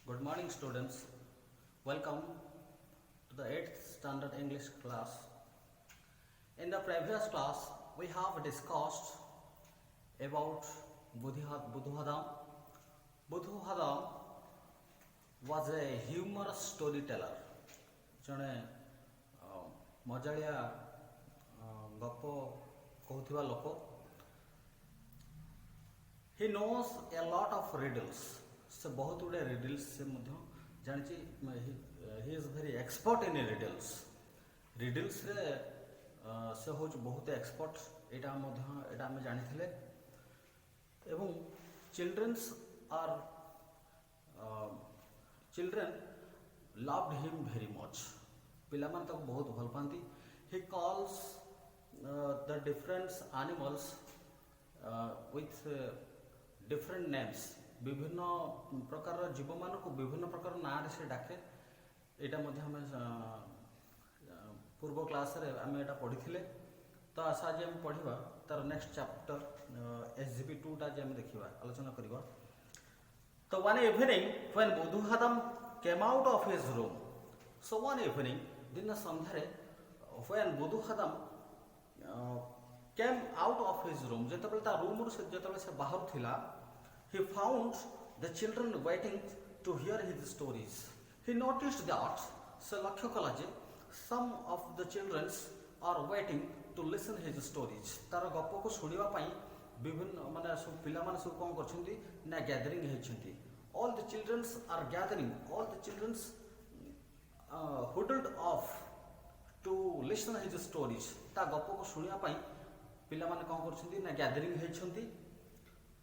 Good morning, students. Welcome to the 8th standard English class. In the previous class, we have discussed about Buddhadam. Buddhadam was a humorous storyteller. ଜଣେ ମଜାଳିଆ ଗପ କହୁଥିବା ଲୋକ. He knows a lot of riddles. से बहुत गुड़े riddles से जानी. he is very expert in riddles. Riddles रे से हूँ बहुत एक्सपर्ट. यहाँ आम जानी एवं children loved him very much. पिला माने ताको बहुत भल पाती. He calls the different animals with different names. विभिन्न प्रकार जीव मान को विभिन्न प्रकार ना से डाके. यहाँ पूर्व क्लास रे आम एटा पढ़ी थिले. तो आशा आज आम पढ़ा तार नेक्स्ट चैप्टर SGP 2 टा आम देखा आलोचना करवा. तो one evening when Buddhadam came out of his room. So one evening, दिन संध्यारे when Buddhadam came out of his room, जेतबेले ता रूम रो जेतबेले से बाहर थिला, he found the children waiting to hear his stories. He noticed that से लक्ष्य कला जे some of the children are waiting to listen his stories. तार गप को सुनिबा पई विभिन्न माने सब पिला माने सब कोन करछंती ना gathering हेछंती. All the children are gathering. All the children huddled off to listen his stories. ता गप को सुनिया पई पिला माने कोन करछंती ना gathering हेछंती.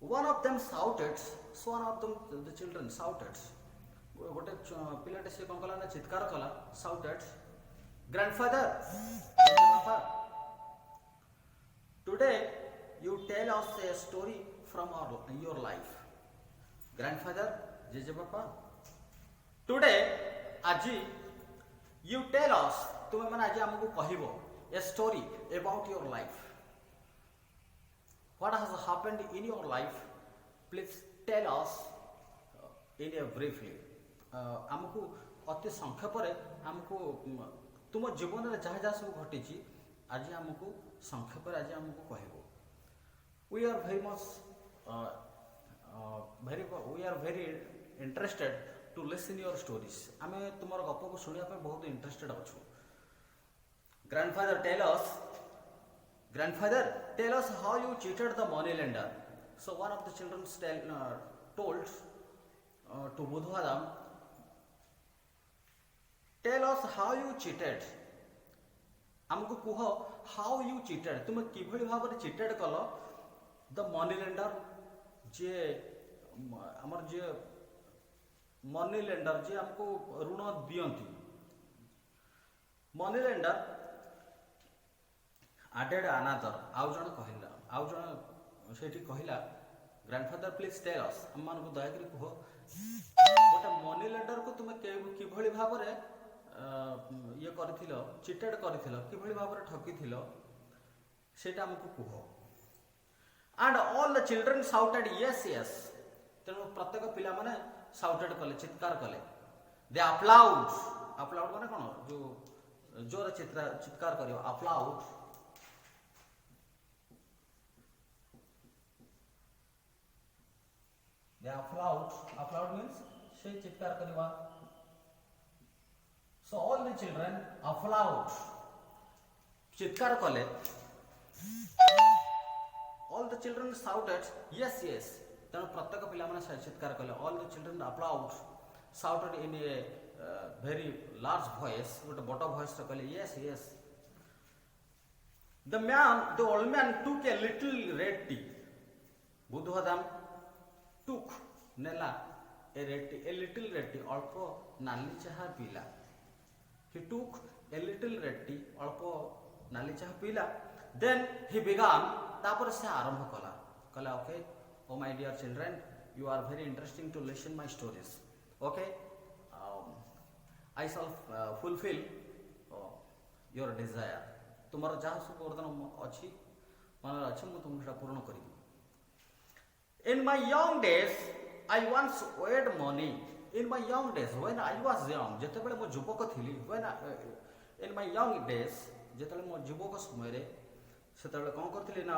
One of them shouted. So one of them, the children shouted. गोटे पिलाटे से कोन कला ना चित्कार कला. Shouted, grandfather, today you tell us a story from your life. Grandfather, JJ बापा, today aji you tell us, तुम्हें मैंने आज हमको कहिबो a story about your life. What has happened in your life? Please tell us in a briefly. हमको अति संक्षेप रे हमको तुम जीवन रे जहाँ जहाँ सब घटी आज हमको संक्षेप रे आज हमको कहिबो. We are very much we are very interested to listen your stories. आमे तुमर गप को सुनिया पे बहुत interested अछु. Grandfather, tell us how you cheated the money lender. So one of the children told to Buddhadam, tell us how you cheated. हमको कुह how you cheated. तुम किभली भाव रे cheated कलो the money lender. जे हमर जे मनी लेंडर जे हमको ऋण दियंती. Money lender added another. आउ जण कहिला, आउ जण सेठी कहिला, ग्रैंडफादर प्लीज टेल अस. हम मान को दया करी कहो गोटे मनी लेंडर को तुम किभली भाव रे ये करथिलो, चिटेड करथिलो, किभली भाव रे ठकीथिलो सेटा हमको कहो. And all the children shouted yes, yes. तेणु प्रत्येक पिला माने shouted कले, चित्कार कले. They applaud. Applaud माने कौन जो जोर चित्कार करियो. Applaud. They applaud. Applaud means से चित्कार करिवा. So all the children applaud. चित्कार कले. All the children shouted yes, yes. तेणु प्रत्येक पिला माने चित्कार कले. All the children applaud, shouted in a very large voice. गोटे बड़ voice रे कले yes, yes. The old man took a little red tea. Buddhadam took नेला a red tea, a little red tea. अल्प नाली चाहा पीला. He took a little red tea. अल्प नाली चाहा पीला. Then he began. तापर से आरंभ कला. Okay, oh my dear children, you are very interesting to listen my stories. Okay, I shall fulfill your desire. तुम्हारा जहाँ सब वर्धन अच्छी मन अच्छे मुझे तुमको पूर्ण करी. In my young days, I once owed money in my young days when I was young ଯେତେବେଳେ ମୁଁ ଯୁବକ ଥିଲି when in my young days ଯେତେବେଳେ ମୋ ଯୁବକ ସମୟରେ ସେତେବେଳେ କ'ଣ କରିଥିଲି ନା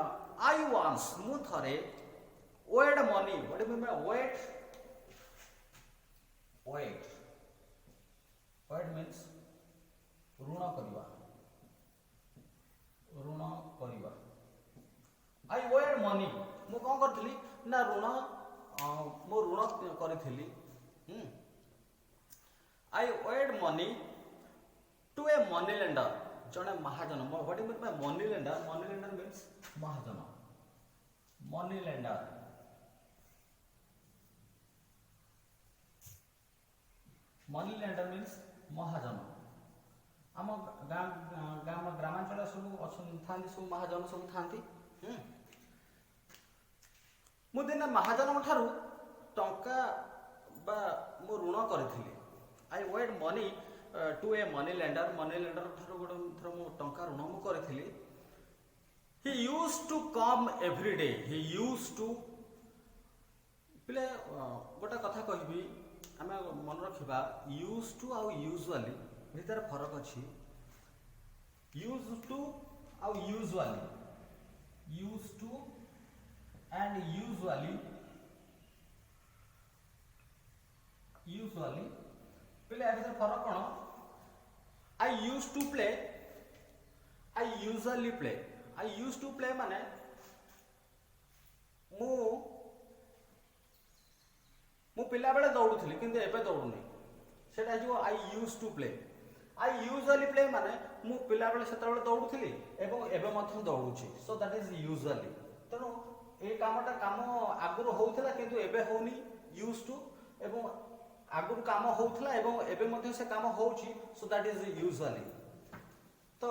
I once ମୁଁ ଥରେ owed money what do you mean by owed means ଋଣ କରିବା I owed money ମୁଁ କ'ଣ କରିଥିଲି ନା ମୁଁ ଋଣ କରିଥିଲି I owed money to a money lender ଜଣେ ମହାଜନ what do you mean by money lender means Mahajan money lender means ମହାଜନ ଆମ ଗ୍ରାମାଞ୍ଚଳରେ ସବୁ ଥାନ୍ତି ସବୁ ମହାଜନ ସବୁ ଥାନ୍ତି ମୁଁ ଦିନେ ମହାଜନଙ୍କ ଠାରୁ ଟଙ୍କା ବା ମୁଁ ଋଣ କରିଥିଲି I owed money to a money lender ଠାରୁ ଗୋଟେ ଥର ମୁଁ ଟଙ୍କା ଋଣ ମୁଁ କରିଥିଲି he used to come every day ପିଲେ ଗୋଟେ କଥା କହିବି ଆମେ ମନେ ରଖିବା used to ଆଉ usually ଭିତରେ ଫରକ ଅଛି used to ଆଉ used to and usually ପିଲେ ୟା ଭିତରେ ଫରକ କ'ଣ I used to play I usually play I used to play ମାନେ ମୁଁ ପିଲାବେଳେ ଦୌଡ଼ୁଥିଲି କିନ୍ତୁ ଏବେ ଦୌଡ଼ୁନି ସେଟା ହେଇଯିବ I used to play I usually play ମାନେ ମୁଁ ପିଲାବେଳେ ସେତେବେଳେ ଦୌଡ଼ୁଥିଲି ଏବଂ ଏବେ ମଧ୍ୟ ଦୌଡ଼ୁଛି so that is usually ତେଣୁ ଏ କାମ ଆଗରୁ ହଉଥିଲା କିନ୍ତୁ ଏବେ ହଉନି used to ଏବଂ ଆଗରୁ କାମ ହଉଥିଲା ଏବଂ ଏବେ ମଧ୍ୟ ସେ କାମ ହଉଛି so that is usually ତ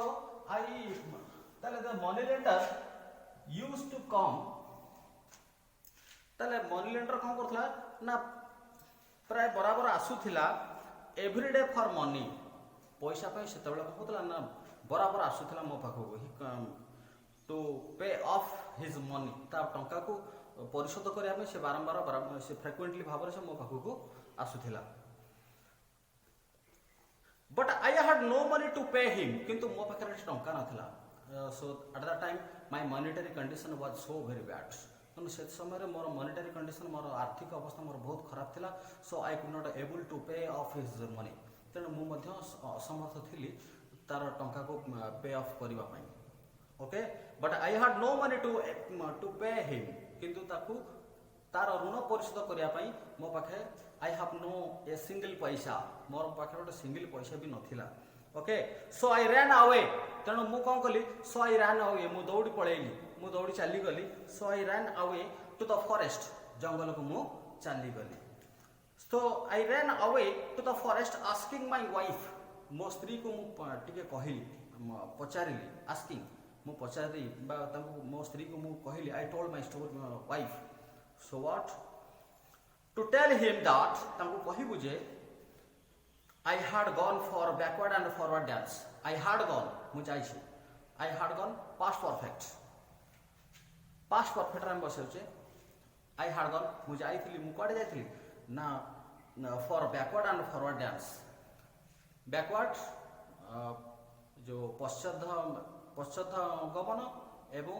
ତାହେଲେ the money lender used to come ତାହେଲେ money lender କ'ଣ କରୁଥିଲା ନା ପ୍ରାୟ ବରାବର ଆସୁଥିଲା everyday for money ପଇସା ପାଇଁ ସେତେବେଳେ କ'ଣ କରୁଥିଲା ନା ବରାବର ଆସୁଥିଲା ମୋ ପାଖକୁ to pay off his money ତା ଟଙ୍କାକୁ ପରିଶୋଧ କରିବା ପାଇଁ ସେ ବାରମ୍ବାର ସେ frequently ଭାବରେ ସେ ମୋ ପାଖକୁ ଆସୁଥିଲା but I had no money to pay him କିନ୍ତୁ ମୋ ପାଖରେ ଟଙ୍କା ନଥିଲା so at that time my monetary condition was so very bad ତେଣୁ ସେ ସମୟରେ ମୋର monetary condition ମୋର ଆର୍ଥିକ ଅବସ୍ଥା ମୋର ବହୁତ ଖରାପ ଥିଲା so I could not able to pay off his money ତେଣୁ ମୁଁ ମଧ୍ୟ ଅସମର୍ଥ ଥିଲି ତାର ଟଙ୍କାକୁ ପେ ଅଫ୍ କରିବା ପାଇଁ okay but I had no money to pay him କିନ୍ତୁ ତାର ଋଣ ପରିଶୋଧ କରିବା ପାଇଁ ମୋ ପାଖେ I have no a single ପଇସା ମୋର ପାଖରେ ଗୋଟେ ସିଙ୍ଗଲ ପଇସା ବି ନଥିଲା okay so I ran away ତେଣୁ ମୁଁ କ'ଣ କଲି so I ran away ମୁଁ ଦୌଡ଼ି ପଳେଇଲି ମୁଁ ଦୌଡ଼ି ଚାଲିଗଲି so I ran away to the forest ଜଙ୍ଗଲକୁ ମୁଁ ଚାଲିଗଲି so I ran away to the forest asking my wife ମୋ ସ୍ତ୍ରୀକୁ ମୁଁ ଟିକେ କହିଲି ପଚାରିଲି asking ମୁଁ ପଚାରି ବା ତାଙ୍କୁ ମୋ ସ୍ତ୍ରୀକୁ ମୁଁ କହିଲି I told my wife so what to tell him that ତାଙ୍କୁ କହିବୁ ଯେ I had gone for backward and forward dance I had gone ମୁଁ ଯାଇଛି I had gone past perfect ଆମେ ବସାଉଛେ I had gone ମୁଁ ଯାଇଥିଲି ମୁଁ କୁଆଡ଼େ ଯାଇଥିଲି ନା for backward and forward dance backward ଯେଉଁ ପଶ୍ଚାତ ଗମନ ଏବଂ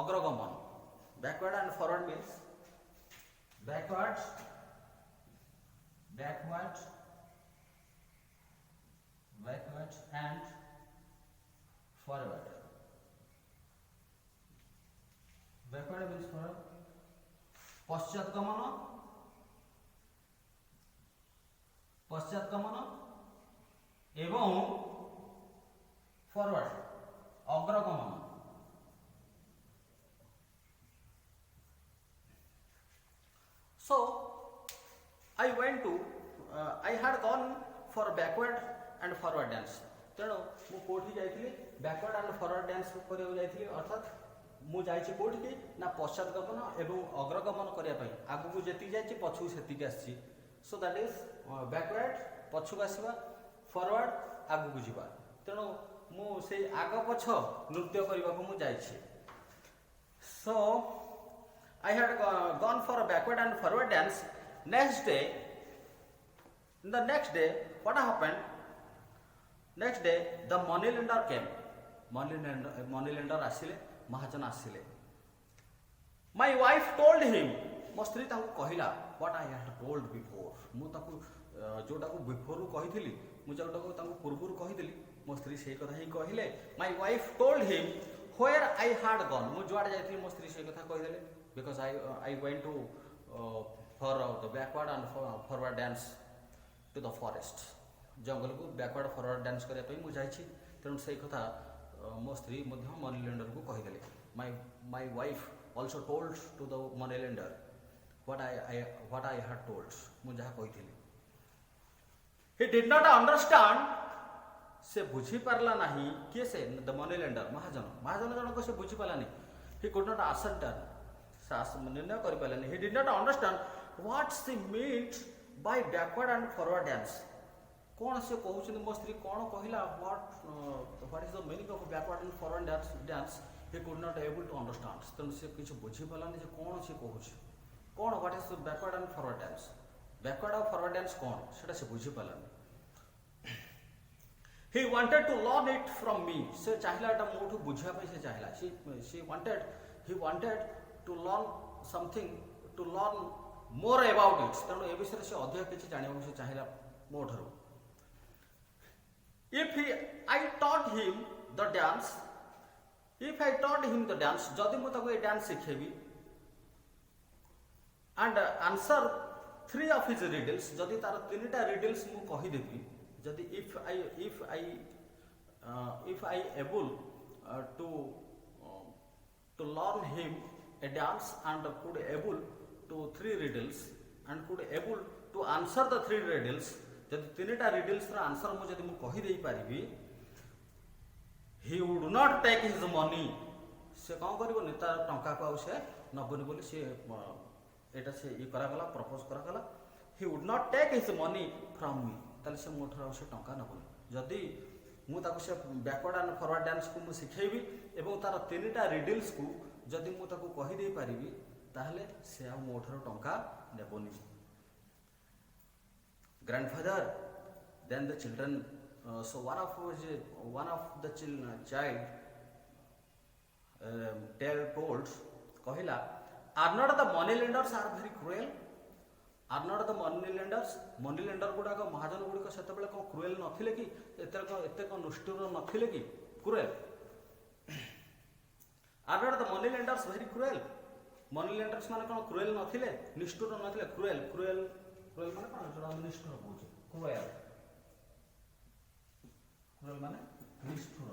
ଅଗ୍ରଗମନ backward and forward means backward and forward backward means forward পশ্চাৎ গমন এবং forward অগ্রগমন so I went to I had gone for backward and forward dance ତେଣୁ ମୁଁ କୋଉଠି ଯାଇଥିଲି backward and forward dance କରିବାକୁ ଯାଇଥିଲି ଅର୍ଥାତ୍ ମୁଁ ଯାଇଛି କୋଉଠିକି ନା ପଶ୍ଚାତ ଗମନ ଏବଂ ଅଗ୍ରଗମନ କରିବା ପାଇଁ ଆଗକୁ ଯେତିକି ଯାଇଛି ପଛକୁ ସେତିକି ଆସିଛି so that is backward ପଛକୁ ଆସିବା forward ଆଗକୁ ଯିବା ତେଣୁ ମୁଁ ସେଇ ଆଗ ପଛ ନୃତ୍ୟ କରିବାକୁ ମୁଁ ଯାଇଛି so I had gone for a backward and forward dance next day In the next day, what happened? Next day, the money lender came. Money lender ଆସିଲେ, ମହାଜନ ଆସିଲେ. My wife told him, ମୋ ସ୍ତ୍ରୀ ତାଙ୍କୁ କହିଲା, what I had told before. ମୁଁ ତାକୁ ଯୋଉଟାକୁ ବିଫୋରରୁ କହିଥିଲି, ମୁଁ ଯୋଉଟାକୁ ତାଙ୍କୁ ପୂର୍ବରୁ କହିଥିଲି, ମୋ ସ୍ତ୍ରୀ ସେଇ କଥା ହିଁ କହିଲେ. My wife told him where I had gone. ମୁଁ ଯୁଆଡ଼େ ଯାଇଥିଲି ମୋ ସ୍ତ୍ରୀ ସେଇ କଥା କହିଦେଲେ. Because I went to for the backward and forward dance to the forest. ଜଙ୍ଗଲକୁ ବ୍ୟାକୱାର୍ଡ଼ ଫରୱାର୍ଡ଼ ଡ୍ୟାନ୍ସ କରିବା ପାଇଁ ମୁଁ ଯାଇଛି. ତେଣୁ ସେଇ କଥା ମୋ ସ୍ତ୍ରୀ ମଧ୍ୟ ମନି ଲେଣ୍ଡରକୁ କହିଦେଲେ. My wife also told to the money lender what I had told. ମୁଁ ଯାହା କହିଥିଲି. He did not understand. ସେ ବୁଝିପାରିଲା ନାହିଁ. କିଏ ସେ? The money lender, ମହାଜନ ଜଣକ ସେ ବୁଝିପାରିଲାନି. He could not ascertain. ନିର୍ଣ୍ଣୟ କରିପାରିଲାନି. He did not understand what she meant by backward and forward dance. କ'ଣ ସେ କହୁଛନ୍ତି? ମୋ ସ୍ତ୍ରୀ କ'ଣ କହିଲା? What is the meaning of backward and forward dance? He could not able to understand. ତେଣୁ ସେ କିଛି ବୁଝିପାରିଲାନି ଯେ କ'ଣ ସେ କହୁଛି. କ'ଣ what is the backward and forward dance? Backward ଆଉ forward dance କ'ଣ ସେଟା ସେ ବୁଝିପାରିଲାନି. He wanted to learn it from me. ସେ ଚାହିଁଲା ଏଟା ମୋଠୁ ବୁଝିବା ପାଇଁ ସେ ଚାହିଁଲା. He wanted to learn something, to learn more about it. ତେଣୁ ଏ ବିଷୟରେ ସେ ଅଧିକ କିଛି ଜାଣିବାକୁ ସେ ଚାହିଁଲା ମୋ ଠାରୁ. If I taught him the dance, ଯଦି ମୁଁ ତାକୁ ଏ dance ଶିଖେଇବି, and answer 3 of his riddles, ଯଦି ତାର 3ଟା riddles ମୁଁ କହିଦେବି, ଯଦି if I able to learn him a dance and could able to 3 riddles and could able to answer the 3 riddles, ଯଦି 3ଟା riddles ର answer ମୁଁ ଯଦି ମୁଁ କହିଦେଇ ପାରିବି, he would not take his money. ସେ କ'ଣ କରିବନି? ତାର ଟଙ୍କାକୁ ଆଉ ସେ ନବନି ବୋଲି ସେ ଏଇଟା ସେ କରାଗଲା, ପ୍ରପୋଜ କରାଗଲା. He would not take his money from me. ତାହେଲେ ସେ ମୋ ଠାରୁ ଆଉ ସେ ଟଙ୍କା ନବନି. ଯଦି ମୁଁ ତାକୁ ସେ ବ୍ୟାକୱାର୍ଡ଼ ଆଣ୍ଡ ଫରୱାର୍ଡ଼ ଡ୍ୟାନ୍ସକୁ ମୁଁ ଶିଖେଇବି ଏବଂ ତାର 3ଟା ରିଡିଲ୍ସକୁ ଯଦି ମୁଁ ତାକୁ କହିଦେଇ ପାରିବି, ତାହେଲେ ସେ ଆଉ ମୋ ଠାରୁ ଟଙ୍କା ନେବନି. Grandfather, then the children, so one of the child told, କହିଲା, are not the money lenders are very cruel? Are not the money lenders? money lender ଗୁଡ଼ାକ, ମହାଜନ ଗୁଡ଼ିକ ସେତେବେଳେ କ'ଣ କ୍ରୁଏଲ ନଥିଲେ କି? ଏତେ କ'ଣ ନିଷ୍ଠୁର ନଥିଲେ କି? Cruel. Are not the money lenders very cruel? money lenders ମାନେ କ'ଣ କ୍ରୁଏଲ ନଥିଲେ? ନିଷ୍ଠୁର ନଥିଲେ? କ୍ରୁଏଲ ମାନେ କ'ଣ? ସେଟା ନିଷ୍ଠୁର କହୁଛି. କ୍ରୁଏଲ ମାନେ ନିଷ୍ଠୁର.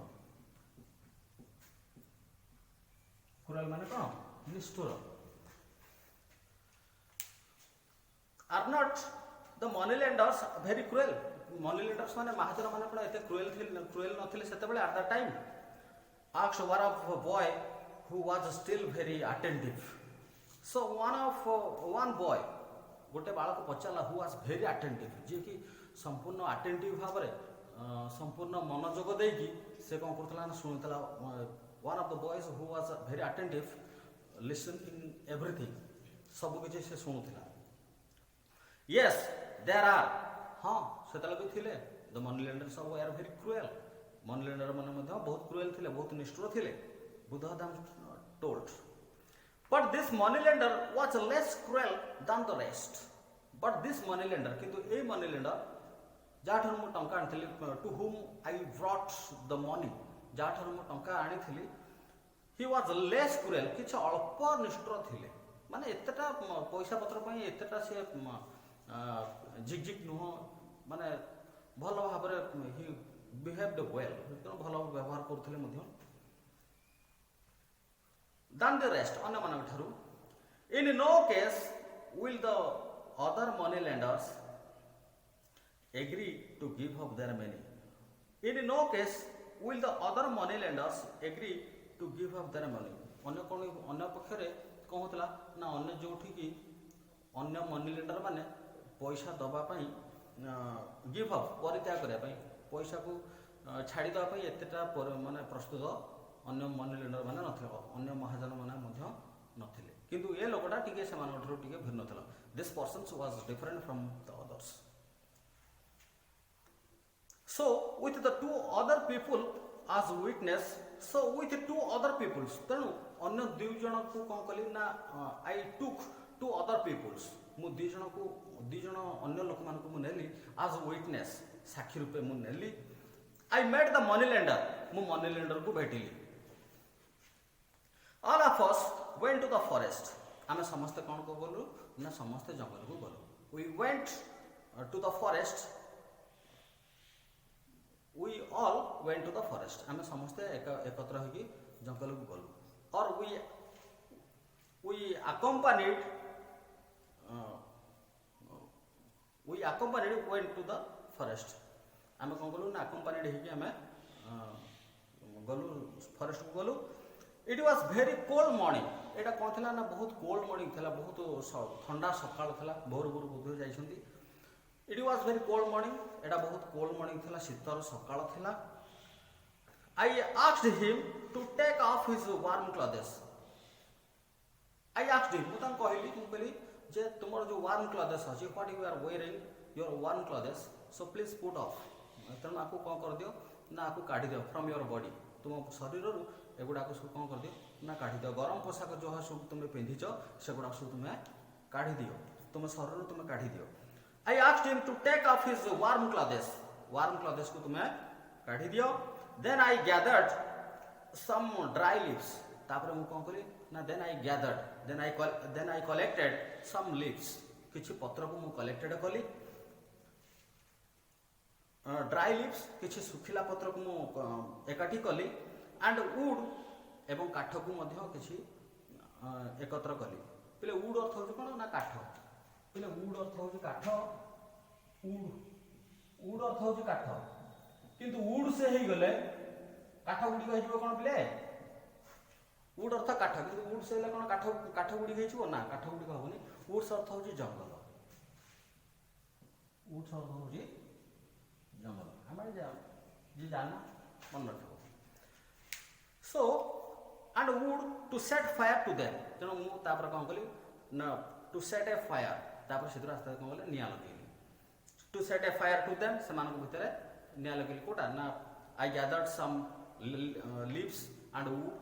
କ୍ରୁଏଲ ମାନେ କ'ଣ? ନିଷ୍ଠୁର. Are not the money lenders very cruel? money lenders ମାନେ ମହାଜନ ମାନେ କ'ଣ ଏତେ କ୍ରୁଏଲ ନଥିଲେ ସେତେବେଳେ? at that time asked one of a boy who was still very attentive. So one boy, ଗୋଟେ ବାଳକ ପଚାରିଲା, who was very attentive, ଯିଏକି ସମ୍ପୂର୍ଣ୍ଣ ଆଟେଣ୍ଟିଭ ଭାବରେ ସମ୍ପୂର୍ଣ୍ଣ ମନୋଯୋଗ ଦେଇକି ସେ କ'ଣ କରୁଥିଲା ନା ଶୁଣୁଥିଲା. one of the boys who was very attentive, listening everything, ସବୁ କିଛି ସେ ଶୁଣୁଥିଲା. Yes, there are. ହଁ, ସେତେବେଳେ ବି ଥିଲେ. the money lenders ସବୁ were very cruel. money lender ମାନେ ମଧ୍ୟ ବହୁତ କ୍ରୁଏଲ ଥିଲେ, ବହୁତ ନିଷ୍ଠୁର ଥିଲେ. ବୁଦ୍ଧଦାମ told. But this money lender was less cruel than the rest. But this money lender, କିନ୍ତୁ ଏଇ money lender ଯାହାଠାରୁ ମୁଁ ଟଙ୍କା ଆଣିଥିଲି, to whom I brought the money, ଯାହାଠାରୁ ମୁଁ ଟଙ୍କା ଆଣିଥିଲି, he was less cruel, କିଛି ଅଳ୍ପ ନିଷ୍ଠୁର ଥିଲେ. ମାନେ ଏତେଟା ପଇସା ପତ୍ର ପାଇଁ ଏତେଟା ସେ ଝିକ୍ ନୁହଁ, ମାନେ ଭଲ ଭାବରେ he behaved well, ଭଲ ବ୍ୟବହାର କରୁଥିଲେ ମଧ୍ୟ than the rest, ଅନ୍ୟମାନଙ୍କ ଠାରୁ. In no case will the other money lenders agree to give up their money. In no case will the other money lenders agree to give up their money. ଅନ୍ୟ ପକ୍ଷରେ କ'ଣ ହେଉଥିଲା ନା, ଅନ୍ୟ ଯେଉଁଠିକି ଅନ୍ୟ ମନି ଲେଣ୍ଡର ମାନେ ପଇସା ଦେବା ପାଇଁ, ଗିଭ୍ ଅପ୍, ପରିତ୍ୟାଗ କରିବା ପାଇଁ, ପଇସାକୁ ଛାଡ଼ିଦେବା ପାଇଁ ଏତେଟା ମାନେ ପ୍ରସ୍ତୁତ ଅନ୍ୟ ମନି ଲେଣ୍ଡର ମାନେ ନଥିଲେ, ଅନ୍ୟ ମହାଜନ ମାନେ ମଧ୍ୟ ନଥିଲେ. କିନ୍ତୁ ଏ ଲୋକଟା ଟିକେ ସେମାନଙ୍କ ଠାରୁ ଟିକେ ଭିନ୍ନ ଥିଲା. This person was different from the others. So with the two other people as witness, so with two other peoples, ତେଣୁ ଅନ୍ୟ ଦୁଇ ଜଣକୁ କ'ଣ କଲି ନା I took two other peoples, ମୁଁ ଦୁଇ ଜଣ ଅନ୍ୟ ଲୋକମାନଙ୍କୁ ମୁଁ ନେଲି as witness, ସାକ୍ଷୀ ରୂପେ ମୁଁ ନେଲି। I met the money lender, ମୁଁ money lender କୁ ଭେଟିଲି। All of us went to the forest, ଆମେ ସମସ୍ତେ କ'ଣ ଗଲୁ ନା ସମସ୍ତେ ଜଙ୍ଗଲକୁ ଗଲୁ। We went to the forest, we all went to the forest, ଆମେ ସମସ୍ତେ एकत्र ହେଇକି ଜଙ୍ଗଲକୁ ଗଲୁ। Or we accompanied went to the forest, ଆମେ କ'ଣ କଲୁ ନା accompanied ହେଇକି ଆମେ ଗଲୁ ଫରେଷ୍ଟ କୁ ଗଲୁ। It was very cold morning, ଏଇଟା କ'ଣ ଥିଲା ନା ବହୁତ କୋଲ୍ଡ ମର୍ଣ୍ଣିଂ ଥିଲା, ବହୁତ ଥଣ୍ଡା ସକାଳ ଥିଲା, ଭୋରୁ ଭୋରୁ ବୋଧହୁଏ ଯାଇଛନ୍ତି। It was very cold morning, ଏଇଟା ବହୁତ କୋଲ୍ଡ ମର୍ଣ୍ଣିଂ ଥିଲା, ଶୀତର ସକାଳ ଥିଲା। I asked him to take off his warm clothes, I asked him, ମୁଁ ତାଙ୍କୁ କହିଲି ଯେ ତୁମର ଯେଉଁ warm clothes ଅଛି, what you are wearing your warm clothes, so please put off, ତେଣୁ ଆକୁ କ'ଣ କରିଦିଅ ନା ଆକୁ କାଢ଼ିଦିଅ from your body, ତୁମ ଶରୀରରୁ ଏଗୁଡ଼ାକ ସବୁ କ'ଣ କରିଦିଅ ନା କାଢ଼ିଦିଅ, ଗରମ ପୋଷାକ ଯାହା ସବୁ ତୁମେ ପିନ୍ଧିଛ ସେଗୁଡ଼ାକ ସବୁ ତୁମେ କାଢ଼ିଦିଅ, ତୁମ ଶରୀରରୁ ତୁମେ କାଢ଼ିଦିଅ। I asked him to take off his warm clothes କୁ ତୁମେ କାଢ଼ିଦିଅ। Then I gathered some dry leaves, ତାପରେ ମୁଁ କ'ଣ କଲି ନା then I collected some leaves, କିଛି ପତ୍ରକୁ ମୁଁ କଲେକ୍ଟେଡ୍ କଲି। ଡ୍ରାଇ ଲିଭ୍ସ, କିଛି ଶୁଖିଲା ପତ୍ରକୁ ମୁଁ ଏକାଠି କଲି। ଆଣ୍ଡ ଉଡ୍, ଏବଂ କାଠକୁ ମଧ୍ୟ କିଛି ଏକତ୍ର କଲି। ପିଲେ ଉଡ୍ ଅର୍ଥ ହେଉଛି କ'ଣ ନା କାଠ, ପିଲେ ଉଡ୍ ଅର୍ଥ ହେଉଛି କାଠ, ଉଡ୍ ଅର୍ଥ ହେଉଛି କାଠ, କିନ୍ତୁ ଉଡ୍ ସେ ହେଇଗଲେ କାଠ ଗୁଡ଼ିକ ହେଇଯିବ କ'ଣ ପିଲେ, ଉଡ୍ ଅର୍ଥ କାଠ, କିନ୍ତୁ ଉଡ୍ ସେ ହେଲେ କ'ଣ କାଠ ଗୁଡ଼ିକ ହେଇଯିବ ନା, କାଠ ଗୁଡ଼ିକ ହବନି। ଉଡ୍ସ ଅର୍ଥ ହେଉଛି ଜଙ୍ଗଲ, ଉଡ୍ସ ଅର୍ଥ ହେଉଛି ଜଙ୍ଗଲ, ଆମେ ଯିଏ ଜାଣିନ ମନେ ରଖିବ। So and wood to set fire to them, ତେଣୁ ମୁଁ ତାପରେ କ'ଣ କଲି ନା to set a fire, ତାପରେ ସେଥିରୁ ଆସ୍ତେ ଆସ୍ତେ କ'ଣ କଲି ନିଆଁ ଲଗେଇଲି। To set a fire to them, ସେମାନଙ୍କ ଭିତରେ ନିଆଁ ଲଗେଇଲି। କୋଉଟା ନା I gathered some leaves and wood,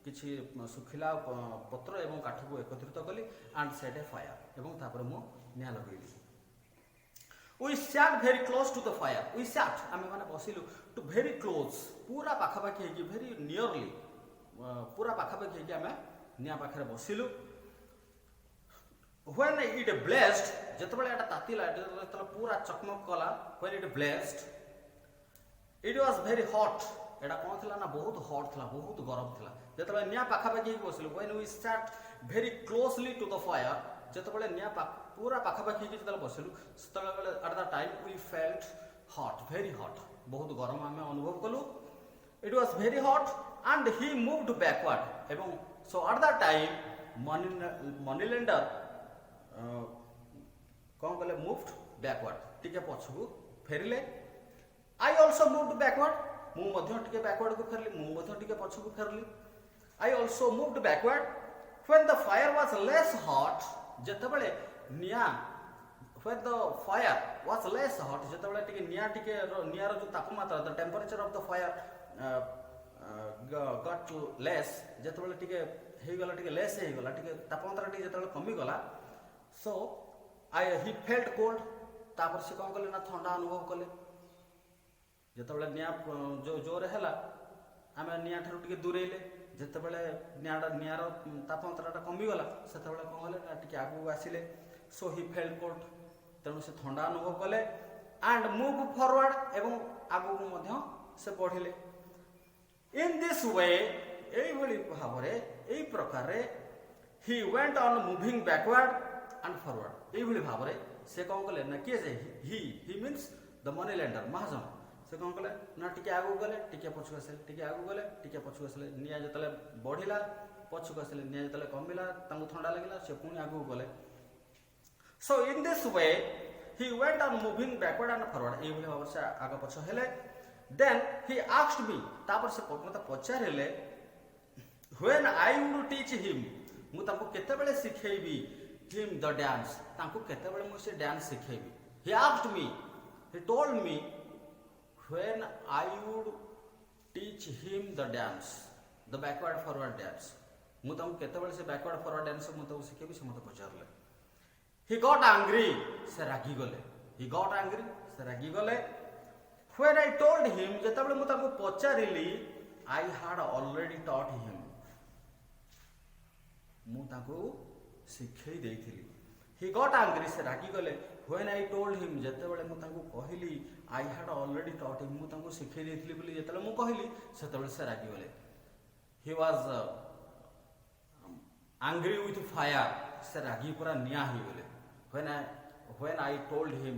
କିଛି ଶୁଖିଲା ପତ୍ର ଏବଂ କାଠକୁ ଏକତ୍ରିତ କଲି। and set a fire, ଏବଂ ତାପରେ ମୁଁ ନିଆଁ ଲଗେଇଲି। We sat very close to the fire, we sat, ଆମେ ମାନେ ବସିଲୁ to very close, ପୁରା ପାଖାପାଖି ହେଇକି, very nearly, ପୁରା ପାଖାପାଖି ହେଇକି ଆମେ ନିଆଁ ପାଖରେ ବସିଲୁ। When it blazed, ଯେତେବେଳେ ଏଟା ତାତିଲା, ଯେତେବେଳେ ପୁରା ଚକମକ କଲା, when it blazed, it was very hot, ଏଟା କ'ଣ ଥିଲା ନା ବହୁତ ହଟ୍ ଥିଲା, ବହୁତ ଗରମ ଥିଲା। ଯେତେବେଳେ ନିଆଁ ପାଖାପାଖି ହେଇକି ବସିଲୁ, when we sat very closely to the fire, ଯେତେବେଳେ ନିଆଁ ପୁରା ପାଖାପାଖି ହେଇକି ଯେତେବେଳେ ବସିଲୁ, ସେତେବେଳେ at the time we felt hot, very hot, ବହୁତ ଗରମ ଆମେ ଅନୁଭବ କଲୁ। It was very hot and he moved backward, ଏବଂ so at that time money lender କ'ଣ କଲେ, moved backward, ଟିକେ ପଛକୁ ଫେରିଲେ। I also moved backward, ମୁଁ ମଧ୍ୟ ଟିକେ ବ୍ୟାକୱାର୍ଡକୁ ଫେରିଲି, ମୁଁ ମଧ୍ୟ ଟିକେ ପଛକୁ ଫେରିଲି। I also moved backward when the fire was less hot, ଯେତେବେଳେ ନିଆଁ when the fire was less hot, ଯେତେବେଳେ ଟିକେ ନିଆଁର ଯେଉଁ ତାପମାତ୍ରା, the temperature of the fire got less, ଯେତେବେଳେ ଟିକେ ହେଇଗଲା, ଟିକେ less ହେଇଗଲା, ଟିକେ ତାପମାତ୍ରା ଟିକେ ଯେତେବେଳେ କମିଗଲା, so he felt cold, ତାପରେ ସେ କ'ଣ କଲେ ନା ଥଣ୍ଡା ଅନୁଭବ କଲେ। ଯେତେବେଳେ ନିଆଁ ଜୋରରେ ହେଲା, ଆମେ ନିଆଁ ଠାରୁ ଟିକେ ଦୂରେଇଲେ, ଯେତେବେଳେ ନିଆଁର ତାପମାତ୍ରାଟା କମିଗଲା, ସେତେବେଳେ କ'ଣ କଲେ ନା ଟିକେ ଆଗକୁ ଆସିଲେ। so he felt cold, ତେଣୁ ସେ ଥଣ୍ଡା ଅନୁଭବ କଲେ। and move forward, ଏବଂ ଆଗକୁ ମଧ୍ୟ ସେ ବଢ଼ିଲେ। in this way, ଏଇଭଳି ଭାବରେ, ଏଇ ପ୍ରକାରରେ he went on moving backward and forward, ଏଇଭଳି ଭାବରେ ସେ କ'ଣ କଲେ ନା, କିଏ ସେ he means the money lender, ମହାଜନ, ସେ କ'ଣ କଲେ ନା ଟିକେ ଆଗକୁ ଗଲେ, ଟିକେ ପଛକୁ ଆସିଲେ, ଟିକେ ଆଗକୁ ଗଲେ, ଟିକେ ପଛକୁ ଆସିଲେ। ନିଆଁ ଯେତେବେଳେ ବଢ଼ିଲା ପଛକୁ ଆସିଲେ, ନିଆଁ ଯେତେବେଳେ କମିଲା ତାଙ୍କୁ ଥଣ୍ଡା ଲାଗିଲା, ସେ ପୁଣି ଆଗକୁ ଗଲେ। so in this way he went on moving backward and forward, ଏଇଭଳି ଭାବରେ ସେ ଆଗ ପଛ ହେଲେ। then he asked me, ତାପରେ ସେ ମୋତେ ପଚାରିଲେ when I would teach him, ମୁଁ ତାଙ୍କୁ କେତେବେଳେ ଶିଖେଇବି him the dance, ତାଙ୍କୁ କେତେବେଳେ ମୁଁ ସେ dance ଶିଖେଇବି। he asked me, he told me when I would teach him the dance, the backward forward dance. ମୁଁ ତାଙ୍କୁ କେତେବେଳେ ସେ backward forward dance ମୁଁ ତାଙ୍କୁ ଶିଖେଇବି ସେ ମୋତେ ପଚାରିଲେ. He got angry, ସେ ରାଗିଗଲେ. He got angry, ସେ ରାଗିଗଲେ. When I told him, ଯେତେବେଳେ ମୁଁ ତାଙ୍କୁ ପଚାରିଲି, I had already taught him. ମୁଁ ତାଙ୍କୁ ଶିଖେଇ ଦେଇଥିଲି. He got angry, ସେ ରାଗିଗଲେ. When I told him, ଯେତେବେଳେ ମୁଁ ତାଙ୍କୁ କହିଲି, I had already taught him, ମୁଁ ତାଙ୍କୁ ଶିଖେଇ ଦେଇଥିଲି ବୋଲି ଯେତେବେଳେ ମୁଁ କହିଲି, ସେତେବେଳେ ସେ ରାଗିଗଲେ. He was angry with fire, ସେ ରାଗି ପୁରା ନିଆଁ ହେଇଗଲେ. When I told him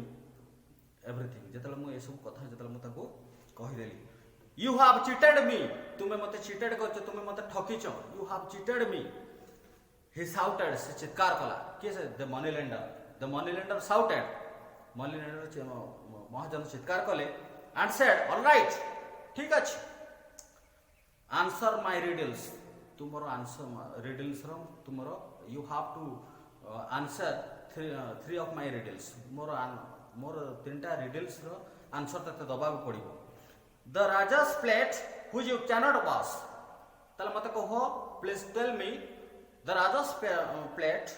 everything, ଯେତେବେଳେ ମୁଁ ଏସବୁ କଥା ଯେତେବେଳେ ମୁଁ ତାଙ୍କୁ କହିଦେଲି. You have cheated me, ତୁମେ ମୋତେ cheated କରିଛ, ତୁମେ ମୋତେ ଠକିଛ. You have cheated me. He shouted, ସେ ଚିତ୍କାର କଲା. କିଏ ସେ? The money lender. The money lender shouted. money lender ମହାଜନ ଚିତ୍କାର କଲେ and said, all right, ଠିକ ଅଛି. Answer my riddles. ତୁମର answer riddles ର ତୁମର you have to answer three of my riddles. ମୋର ତିନିଟା riddles ର answer ତତେ ଦବାକୁ ପଡ଼ିବ. The Raja's plate which you cannot wash. ତାହେଲେ ମୋତେ କହ, please tell me the Raja's plate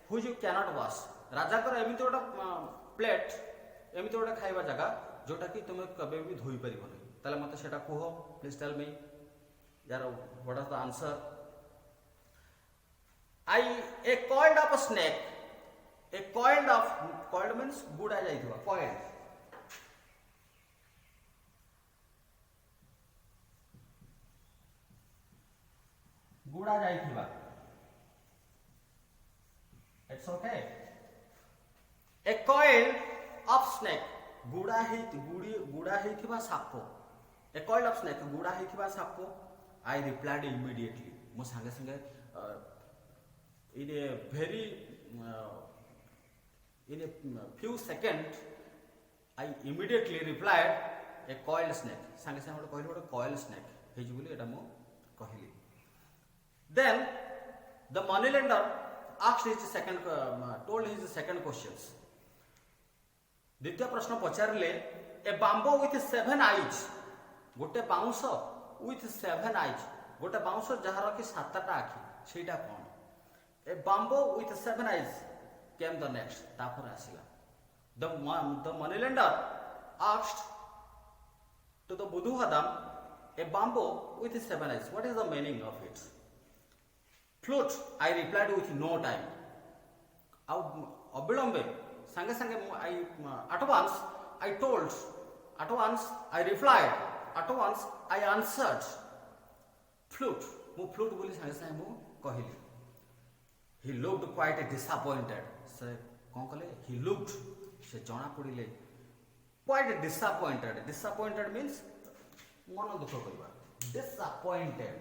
which you cannot wash. ରାଜାଙ୍କର ଏମିତି ଗୋଟେ ପ୍ଲେଟ୍, ଏମିତି ଗୋଟେ ଖାଇବା ଜାଗା ଯୋଉଟା କି ତୁମେ କେବେ ବି ଧୋଇ ପାରିବନି. ତାହେଲେ ମୋତେ ସେଟା କୁହ, ପ୍ଲିଜ୍ ଟେଲ୍ ମି. यार what is the answer? A coiled up snake. A coiled means गुड़ा जाइथिबा. coiled. गुड़ा जाइथिबा. It's okay. A coiled up snake. गुड़ा ହେଇଥିବା ସାପ. A coiled up snake. गुड़ा ହେଇଥିବା ସାପ. I replied immediately. ମୁଁ ସାଙ୍ଗେ ସାଙ୍ଗେ in a few seconds I immediately replied a coiled snake. ସାଙ୍ଗେ ସାଙ୍ଗେ ଗୋଟେ କହିଲି ଗୋଟେ coiled snake ହେଇଛି ବୋଲି ଏଟା ମୁଁ କହିଲି. Then the money lender asked told his second questions. ଦ୍ୱିତୀୟ ପ୍ରଶ୍ନ ପଚାରିଲେ, a bamboo with 7 eyes. ଗୋଟେ ବାଉଁଶ with 7 eyes. ଗୋଟେ ବାଉଁଶ ଯାହାର କି 7ଟା ଆଖି, ସେଇଟା କ'ଣ? A bamboo with 7 eyes came the next. ତାପରେ ଆସିଲା. The money lender asked to the Buddhuhadam, a bamboo with 7 eyes. What is the meaning of it? Flute, I replied with no time. ଆଉ ଅବିଳମ୍ବେ ସାଙ୍ଗେ ସାଙ୍ଗେ at once I replied, at once I answered. Flute, ମୁଁ flute ବୋଲି ସାଙ୍ଗେ ସାଙ୍ଗେ ମୁଁ କହିଲି. He looked quite disappointed. ସେ କ'ଣ କଲେ? He looked, ସେ ଜଣା ପଡ଼ିଲେ quite disappointed. Disappointed means ମନ ଦୁଃଖ କରିବା. Disappointed.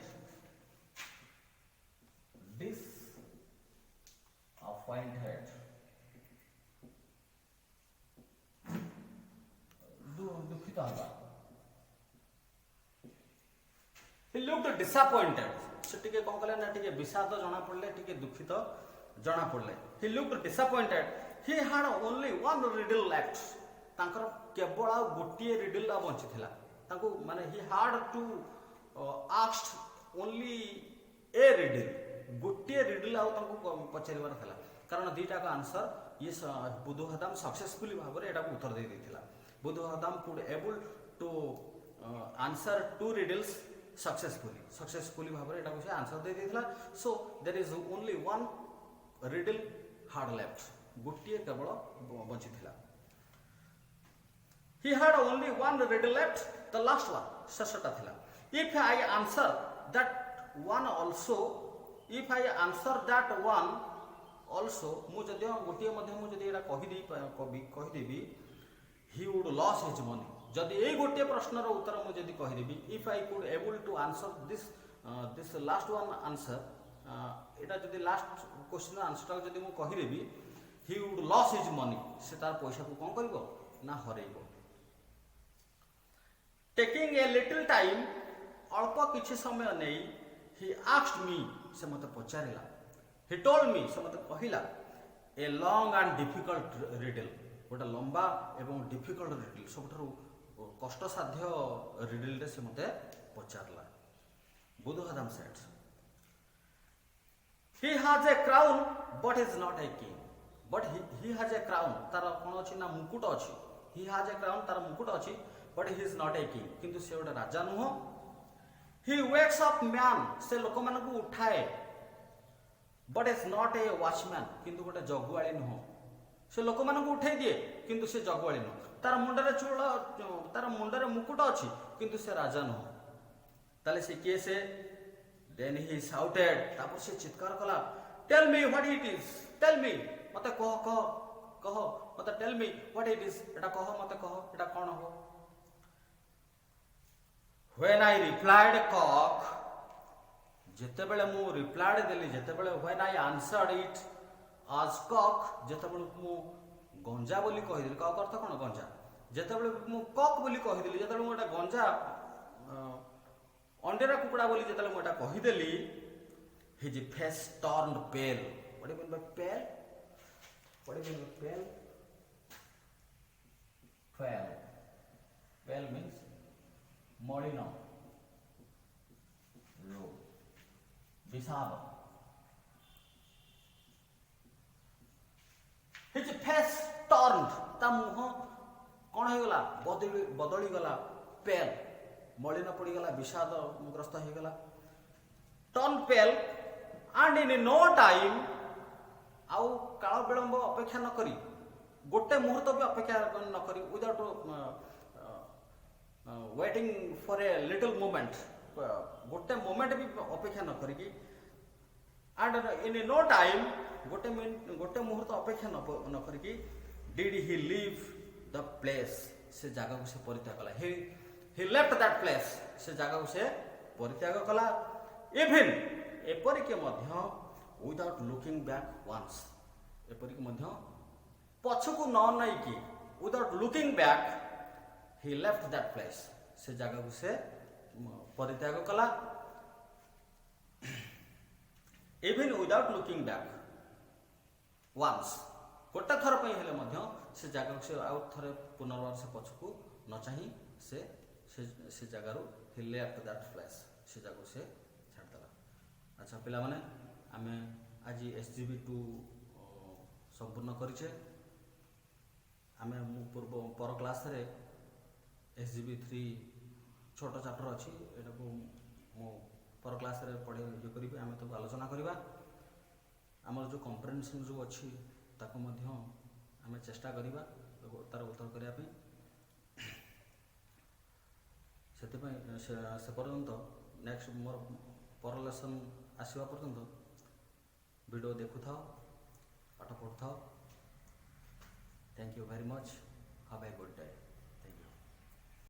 ଦୁଃଖିତ ହେବା. He looked disappointed. ସେ ଟିକେ କ'ଣ କଲେ ନା ଟିକେ ବିଷାଦ ଜଣା ପଡ଼ିଲେ, ଟିକେ ଦୁଃଖିତ ଜଣା ପଡ଼ିଲେ. He looked disappointed. He had only one riddle left. ତାଙ୍କର କେବଳ ଆଉ ଗୋଟିଏ riddle ବଞ୍ଚିଥିଲା. ତାଙ୍କୁ ମାନେ he had to ask only a riddle. ଗୋଟିଏ riddle ଆଉ ତାଙ୍କୁ ପଚାରିବାର ଥିଲା. କାରଣ ଦିଟାକ ଆନ୍ସର ଇଏ ବୁଦ୍ଧୁହଦାମ ସକ୍ସେସଫୁଲି ଭାବରେ ଏଟାକୁ ଉତ୍ତର ଦେଇଥିଲା. ବୁଦ୍ଧୁହଦାମ could able to answer 2 riddles successfully ଭାବରେ ଏଟାକୁ ସେ ଆନ୍ସର ଦେଇଥିଲା. So there is only one riddle had left. ଗୋଟିଏ କେବଳ ବଞ୍ଚିଥିଲା. He had only one riddle left, the last one, ଶେଷଟା ଥିଲା. If I answer that one also, ମୁଁ ଯଦି ଗୋଟିଏ ମଧ୍ୟ ମୁଁ ଯଦି ଏଇଟା କହିଦେବି, he would lose his money. ଯଦି ଏଇ ଗୋଟିଏ ପ୍ରଶ୍ନର ଉତ୍ତର ମୁଁ ଯଦି କହିଦେବି, if I could able to answer this last one answer, ଏଇଟା ଯଦି ଲାଷ୍ଟ କ୍ୱେଶ୍ଚନର ଆନ୍ସରଟା ଯଦି ମୁଁ କହିଦେବି, he would lose his money. ସେ ତାର ପଇସାକୁ କ'ଣ କରିବ ନା ହରେଇବ. Taking a little time, ଅଳ୍ପ କିଛି ସମୟ ନେଇ, he asked me, ସେ ମୋତେ ପଚାରିଲା. He told me, ସେ ମୋତେ କହିଲା, a long and difficult riddle. ଗୋଟେ ଲମ୍ବା ଏବଂ difficult riddle, ସବୁଠାରୁ କଷ୍ଟସାଧ୍ୟ ରିଡିଲରେ ସେ ମୋତେ ପଚାରିଲା। ବୁଦ୍ଧବାଦାମ shed, he has a crown but is not a king, but he has a crown, ତାର କ'ଣ ଅଛି ନା ମୁକୁଟ ଅଛି। he has a crown, ତାର ମୁକୁଟ ଅଛି, but he is not a king, କିନ୍ତୁ ସେ ଗୋଟେ ରାଜା ନୁହଁ। he wakes up man, ସେ ଲୋକମାନଙ୍କୁ ଉଠାଏ, but is not a watchman, କିନ୍ତୁ ଗୋଟେ ଜଗୁଆଳି ନୁହଁ। ସେ ଲୋକମାନଙ୍କୁ ଉଠେଇ ଦିଏ କିନ୍ତୁ ସେ ଜଗୁଆଳି ନୁହଁ। ତାର ମୁଣ୍ଡରେ ଚୂଳ, ତାର ମୁଣ୍ଡରେ ମୁକୁଟ ଅଛି କିନ୍ତୁ ସେ ରାଜା ନୁହଁ। ତାହେଲେ ସେ କିଏ ସେ? Then he shouted, ତାପରେ ସେ ଚିତ୍କାର କଲା, tell me what it is, tell me, ମତେ କହ ମତେ tell me what it is, ଏଟା କହ ମତେ କହ ଏଟା କ'ଣ ହବ? When I replied cock, ଯେତେବେଳେ ମୁଁ ରିପ୍ଲାଏଡ୍ ଦେଲି, ଯେତେବେଳେ when I answered it as cock, ଯେତେବେଳେ ମୁଁ ଗଞ୍ଜା ବୋଲି କହିଦେଲି, କକ୍ ଅର୍ଥ କ'ଣ? ଗଞ୍ଜା। ଯେତେବେଳେ ମୁଁ କକ୍ ବୋଲି କହିଦେଲି, ଯେତେବେଳେ ମୁଁ ଗୋଟେ ଗଞ୍ଜା ଅଣ୍ଡେରା କୁକୁଡ଼ା ବୋଲି ଯେତେବେଳେ ମୁଁ ଏଟା କହିଦେଲି, his face turned pale. What do you mean by pale? What do you mean by pale? Pale. Pale means ମଳିନ, ବିଷାଦ। his face turned, ତା ମୁହଁ କ'ଣ ହେଇଗଲା? ବଦଳିଗଲା। ପେଲ୍, ମଳିନ ପଡ଼ିଗଲା, ବିଷାଦଗ୍ରସ୍ତ ହେଇଗଲା। Turn pale and in no time, ଆଉ କାଳ ବିଳମ୍ବ ଅପେକ୍ଷା ନ କରି, ଗୋଟେ ମୁହୂର୍ତ୍ତ ବି ଅପେକ୍ଷା ନ କରି, without waiting for a little moment, ଗୋଟେ ମୋମେଣ୍ଟ ବି ଅପେକ୍ଷା ନ କରିକି, and in no time, ଗୋଟେ ମୁହୂର୍ତ୍ତ ଅପେକ୍ଷା ନ କରିକି, did he leave the place, ସେ ଜାଗାକୁ ସେ ପରିତ୍ୟାଗ କଲା। he left that place, ସେ ଜାଗାକୁ ସେ ପରିତ୍ୟାଗ କଲା। even, ଏପରିକି ମଧ୍ୟ without looking back once, ଏପରିକି ମଧ୍ୟ ପଛକୁ ନ ନେଇକି, without looking back, he left that place, ସେ ଜାଗାକୁ ସେ ପରିତ୍ୟାଗ କଲା। even without looking back once, ଗୋଟେ ଥର ପାଇଁ ହେଲେ ମଧ୍ୟ ସେ ଜାଗାକୁ ସେ ଆଉ ଥରେ ପୁନର୍ବାର ସେ ପଛକୁ ନ ଚାହିଁ ସେ ଜାଗାରୁ he left that place, ସେ ଜାଗାକୁ ସେ ଛାଡ଼ିଦେଲା। ଆଚ୍ଛା ପିଲାମାନେ, ଆମେ ଆଜି SGB2 ସମ୍ପୂର୍ଣ୍ଣ କରିଛେ। ଆମେ ମୁଁ ପର କ୍ଲାସ୍ରେ SGB3 ଛୋଟ ଚାପ୍ଟର ଅଛି, ଏଟାକୁ ମୁଁ ପର କ୍ଲାସ୍ରେ ଇଏ କରିବି, ଆମେ ତାକୁ ଆଲୋଚନା କରିବା। ଆମର ଯେଉଁ କମ୍ପ୍ରେହେନ୍ସନ୍ ଯେଉଁ ଅଛି ତାକୁ ମଧ୍ୟ ଆମେ ଚେଷ୍ଟା କରିବା ତାର ଉତ୍ତର କରିବା ପାଇଁ। ସେଥିପାଇଁ ସେ ପର୍ଯ୍ୟନ୍ତ ନେକ୍ସଟ ମୋର ପର ଲେସନ୍ ଆସିବା ପର୍ଯ୍ୟନ୍ତ ଭିଡ଼ିଓ ଦେଖୁଥାଅ, ପାଠ ପଢ଼ୁଥାଅ। Thank you very much. Have a good day.